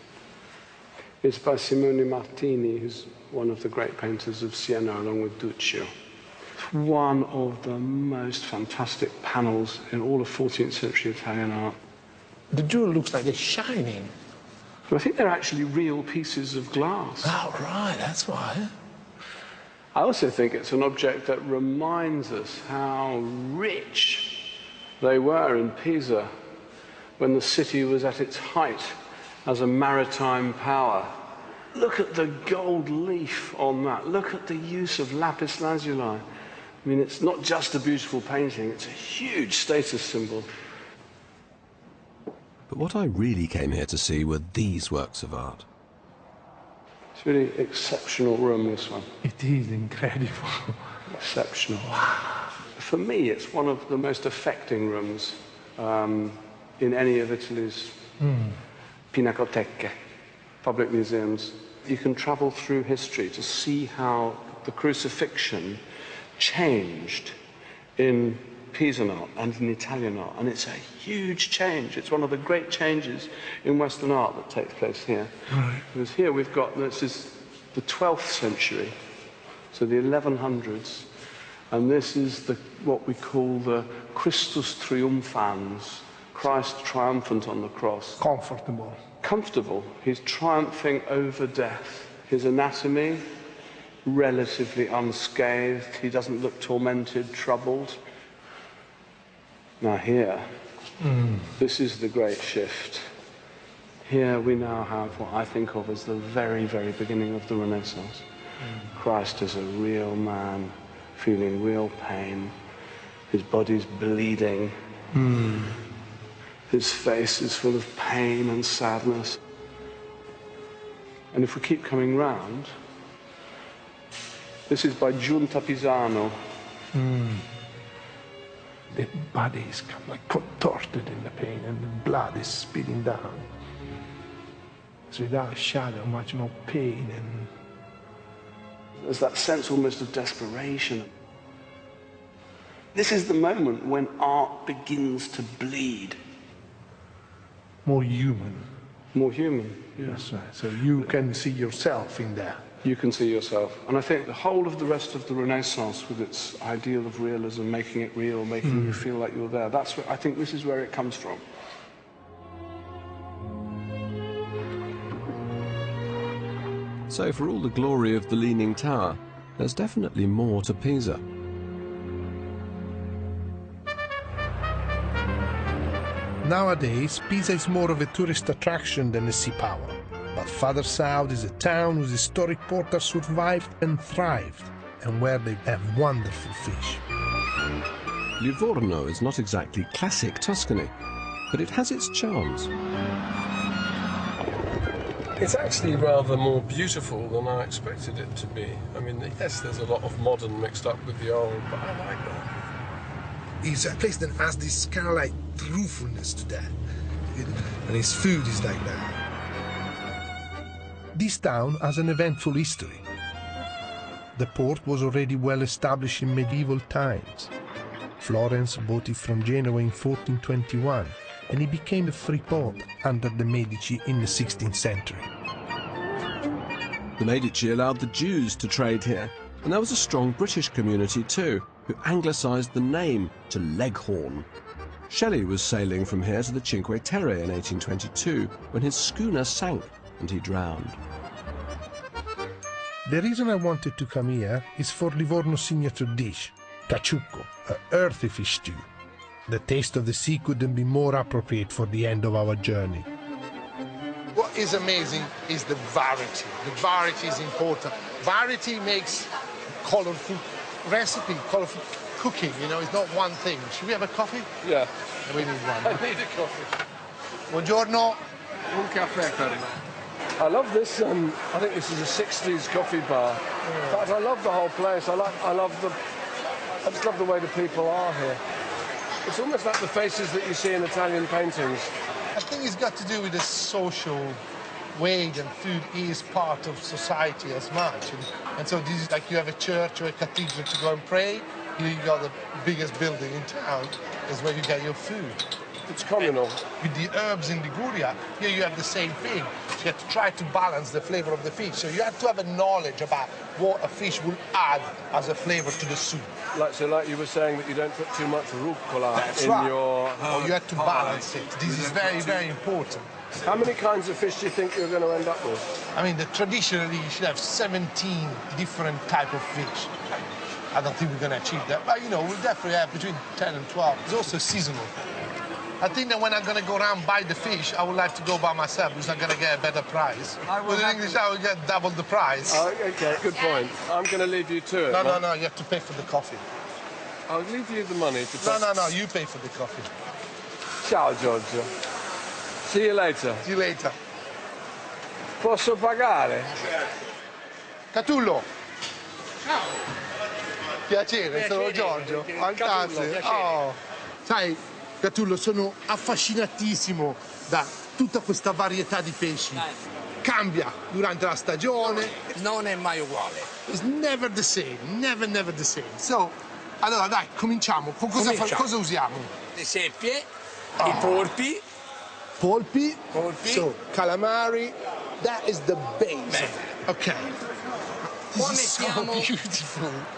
It's by Simone Martini, who's one of the great painters of Siena, along with Duccio. It's one of the most fantastic panels in all of 14th century Italian art. The jewel looks like it's shining. But I think they're actually real pieces of glass. Oh, right, that's why. I also think it's an object that reminds us how rich they were in Pisa when the city was at its height as a maritime power. Look at the gold leaf on that. Look at the use of lapis lazuli. I mean, it's not just a beautiful painting, it's a huge status symbol. But what I really came here to see were these works of art. It's a really exceptional room, this one. It is incredible. Exceptional. For me, it's one of the most affecting rooms in any of Italy's pinacoteche, public museums. You can travel through history to see how the crucifixion changed in Pisan art and in Italian art, and it's a huge change. It's one of the great changes in Western art that takes place here. Right. Because here we've got, this is the 12th century, so the 1100s, and this is what we call the Christus Triumphans, Christ triumphant on the cross. Comfortable. Comfortable. He's triumphing over death. His anatomy, relatively unscathed. He doesn't look tormented, troubled. Now here, this is the great shift. Here we now have what I think of as the very, very beginning of the Renaissance. Christ is a real man, feeling real pain. His body's bleeding. His face is full of pain and sadness. And if we keep coming round, this is by Giunta Pisano. The body is kind of like contorted in the pain and the blood is spilling down. So without a shadow, much more pain and... There's that sense almost of desperation. This is the moment when art begins to bleed. More human. More human. Yeah. That's right. So you can see yourself in there. You can see yourself. And I think the whole of the rest of the Renaissance, with its ideal of realism, making it real, making you feel like you're there, that's where, I think this is where it comes from. So for all the glory of the Leaning Tower, there's definitely more to Pisa. Nowadays, Pisa is more of a tourist attraction than a sea power. But further south is a town whose historic port has survived and thrived, and where they have wonderful fish. Livorno is not exactly classic Tuscany, but it has its charms. It's actually rather more beautiful than I expected it to be. I mean, yes, there's a lot of modern mixed up with the old, but I like that. It's a place that has this kind of like truthfulness to that, and its food is like that. This town has an eventful history. The port was already well established in medieval times. Florence bought it from Genoa in 1421, and it became a free port under the Medici in the 16th century. The Medici allowed the Jews to trade here, and there was a strong British community too, who anglicised the name to Leghorn. Shelley was sailing from here to the Cinque Terre in 1822 when his schooner sank and he drowned. The reason I wanted to come here is for Livorno's signature dish, caciucco, an earthy fish stew. The taste of the sea couldn't be more appropriate for the end of our journey. What is amazing is the variety. The variety is important. Variety makes colorful recipe, colorful cooking, you know, it's not one thing. Should we have a coffee? Yeah. We need one. I need a coffee. Buongiorno. Un caffè per me. I love this, I think this is a 60s coffee bar. In fact, I love the whole place. I just love the way the people are here. It's almost like the faces that you see in Italian paintings. I think it's got to do with the social way that food is part of society as much. And so this is like you have a church or a cathedral to go and pray. Here you got the biggest building in town, is where you get your food. It's communal. With the herbs in Liguria, here you have the same thing. You have to try to balance the flavor of the fish. So you have to have a knowledge about what a fish will add as a flavor to the soup. Like you were saying that you don't put too much rucola your... Oh, you have to balance it. This is very, very important. How many kinds of fish do you think you're going to end up with? I mean, traditionally, you should have 17 different type of fish. I don't think we're going to achieve that. But, you know, we'll definitely have between 10 and 12. It's also seasonal. I think that when I'm going to go around buy the fish, I would like to go by myself because I'm going to get a better price. With English, I will get double the price. Oh, OK, good point. I'm going to leave you to it. No, you have to pay for the coffee. I'll leave you the money to... No, you pay for the coffee. Ciao, Giorgio. See you later. See you later. Posso pagare? Catullo. Ciao. Piacere, sono Giorgio. Fantastico. Oh. Sai, Catullo, sono affascinatissimo da tutta questa varietà di pesci. Cambia durante la stagione. Non è mai uguale. It's never the same, never the same. So, allora dai, cominciamo. Cosa usiamo? Le seppie, i polpi. Polpi. So, calamari. That is the base. Ok. This is so beautiful.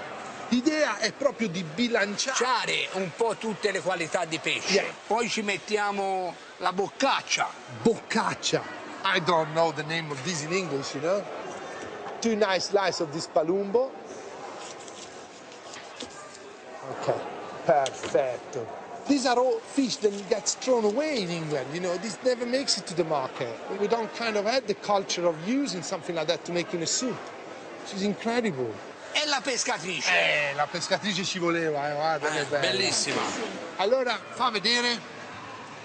L'idea è proprio di bilanciare un po' tutte le qualità di pesce. Poi ci mettiamo la boccaccia. Boccaccia. I don't know the name of this in English, you know. 2 nice slices of this palumbo. Ok, perfetto. These are all fish that gets thrown away in England, you know. This never makes it to the market. We don't kind of have the culture of using something like that to make in a soup. Which is incredible. E la pescatrice. La pescatrice ci voleva, guarda che bella. Bellissima. Allora, fa vedere.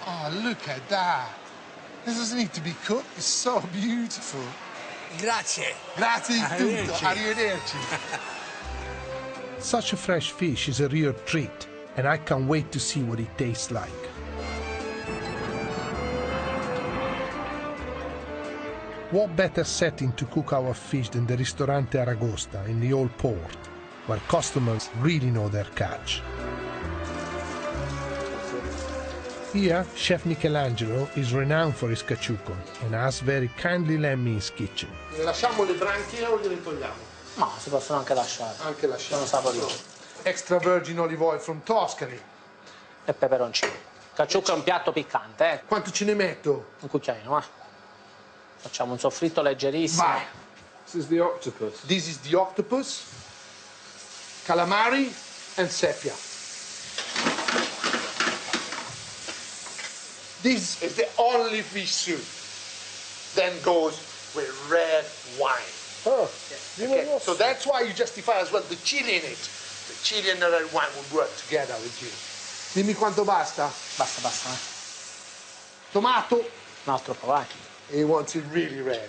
Oh, look at that. This doesn't need to be cooked. It's so beautiful. Grazie. Grazie di tutto. Arrivederci. Such a fresh fish is a real treat, and I can't wait to see what it tastes like. What better setting to cook our fish than the Ristorante Aragosta in the Old Port, where customers really know their catch. Here, Chef Michelangelo is renowned for his caciucco and has very kindly lent me his kitchen. Le lasciamo le branchie o le togliamo? Ma si possono anche lasciare. Anche lasciare. Sono saporiti. Extra virgin olive oil from Tuscany. E peperoncino. Caciucco è un piatto piccante, eh. Quanto ce ne metto? Un cucchiaino, Facciamo un soffritto leggerissimo. Vai. This is the octopus. This is the octopus, calamari and seppia. This is the only fish soup. Then goes with red wine. Oh, Okay. So that's why you justify as well the chili in it. The chili and the red wine will work together with you. Dimmi quanto basta. Basta, Tomato. Un altro po', vai. He wants it really red.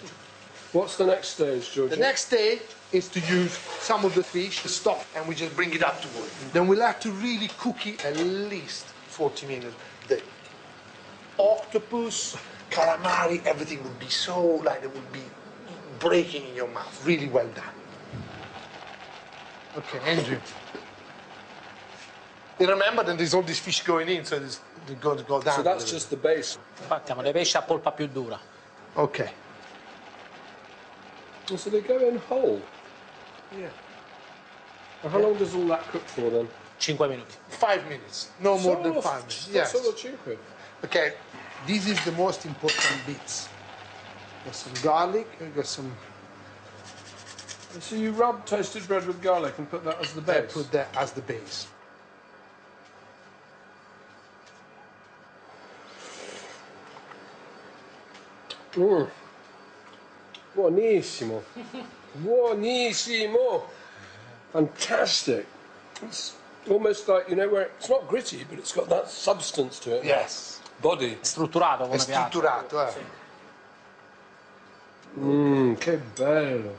What's the next stage, Giorgio? The next stage is to use some of the fish, the stock, and we just bring it up to boil. Then we'll have to really cook it at least 40 minutes. The octopus, calamari, everything would be so like it would be breaking in your mouth. Really well done. Okay, Andrew. You remember that there's all these fish going in, so they go down. So that's just the base. Fattiamo dei pesci a polpa più dura. Okay. So they go in whole? Yeah. And how long does all that cook for then? 5 minuti. 5 minutes. No more than 5 minutes. Yes. Solo 5. Okay, this is the most important bits. Got some garlic, we got some... So you rub toasted bread with garlic and put that as the base? I put that as the base. Buonissimo. Buonissimo. Fantastic. It's almost like, you know, where it's not gritty, but it's got that substance to it. Yes. Body. Strutturato come È piatto. strutturato, eh. Che bello.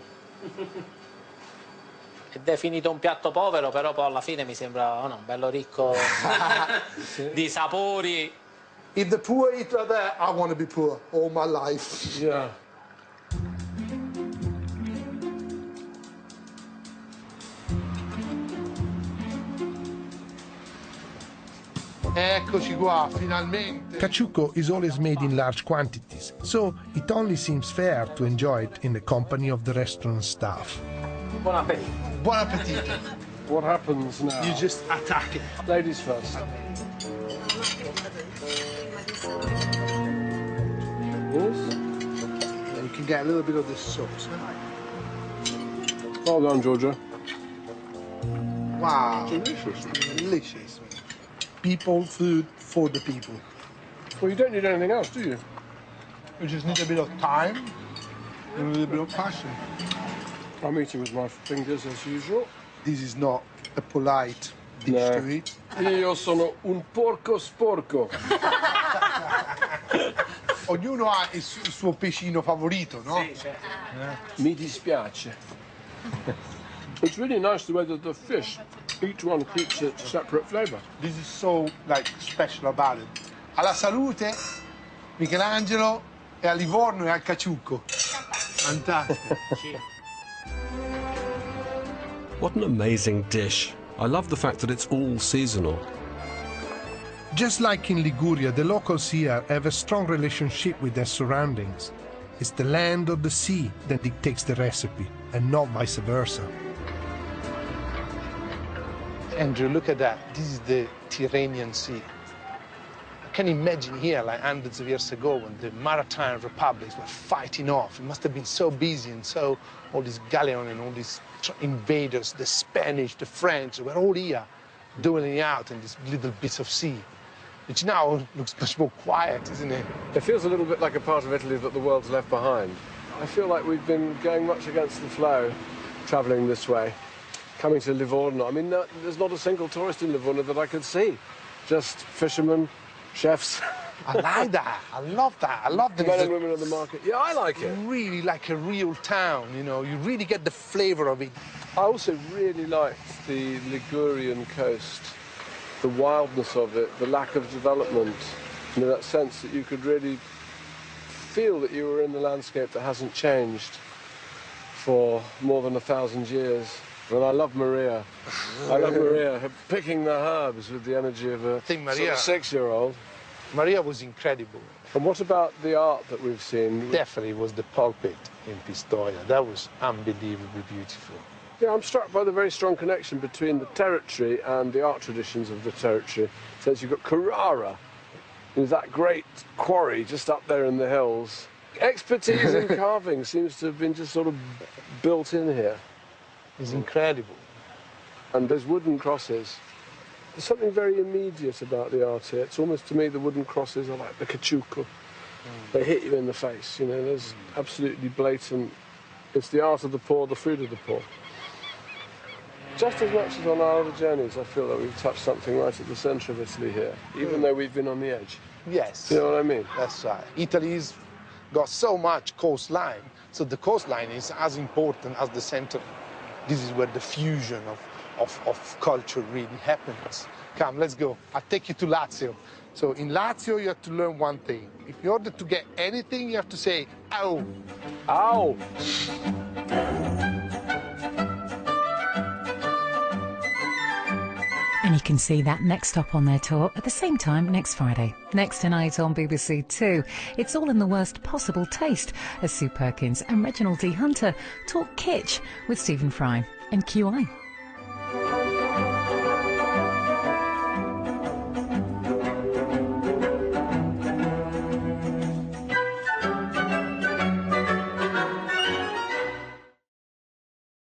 È definito un piatto povero, però poi alla fine mi sembra bello ricco di sapori. If the poor eat like that, I want to be poor all my life. Yeah. Eccoci qua, finalmente. Caciucco is always made in large quantities, so it only seems fair to enjoy it in the company of the restaurant staff. Buon appetito. Buon appetito. What happens now? You just attack it. Ladies first. Yes. You can get a little bit of this sauce. Well done, Giorgio. Wow. Delicious. Delicious. People, food for the people. Well, you don't need anything else, do you? You just need a bit of time and a little bit of passion. I'm eating with my fingers as usual. This is not a polite dish to eat. Io sono un porco sporco. Ognuno ha il suo pescino favorito, no? Sì, certo. Mi dispiace. It's really nice the way that the fish, each one keeps its separate flavour. This is so special about it. Alla salute, Michelangelo, e a Livorno e al Caciucco. Fantastico. What an amazing dish. I love the fact that it's all seasonal. Just like in Liguria, the locals here have a strong relationship with their surroundings. It's the land or the sea that dictates the recipe, and not vice versa. Andrew, look at that. This is the Tyrrhenian Sea. I can imagine here, like hundreds of years ago, when the maritime republics were fighting off. It must have been so busy, and so all these galleons and all these invaders, the Spanish, the French, were all here, dueling out in these little bits of sea, which now looks much more quiet, isn't it? It feels a little bit like a part of Italy that the world's left behind. I feel like we've been going much against the flow, travelling this way, coming to Livorno. I mean, there's not a single tourist in Livorno that I could see. Just fishermen, chefs. I like that. I love that. I love the men and women of the market. Yeah, I like it. Really like a real town, you know. You really get the flavour of it. I also really liked the Ligurian coast, the wildness of it, the lack of development, you know, that sense that you could really feel that you were in the landscape that hasn't changed for more than 1,000 years. And I love Maria. I love Maria picking the herbs with the energy of a sort of 6-year-old. Maria was incredible. And what about the art that we've seen? Definitely was the pulpit in Pistoia. That was unbelievably beautiful. Yeah, I'm struck by the very strong connection between the territory and the art traditions of the territory. Since you've got Carrara, with that great quarry just up there in the hills. Expertise in carving seems to have been just sort of built in here. It's incredible. And there's wooden crosses. There's something very immediate about the art here. It's almost, to me, the wooden crosses are like the caciucco. They hit you in the face, you know, there's absolutely blatant. It's the art of the poor, the food of the poor. Just as much as on our other journeys, I feel that we've touched something right at the centre of Italy here, even though we've been on the edge. Yes. You know what I mean? That's right. Italy's got so much coastline, so the coastline is as important as the centre. This is where the fusion of culture really happens. Come, let's go. I'll take you to Lazio. So in Lazio, you have to learn one thing. If in order to get anything, you have to say, ow. Ow. And you can see that next stop on their tour at the same time next Friday. Next tonight on BBC Two, it's all in the worst possible taste as Sue Perkins and Reginald D. Hunter talk kitsch with Stephen Fry and QI.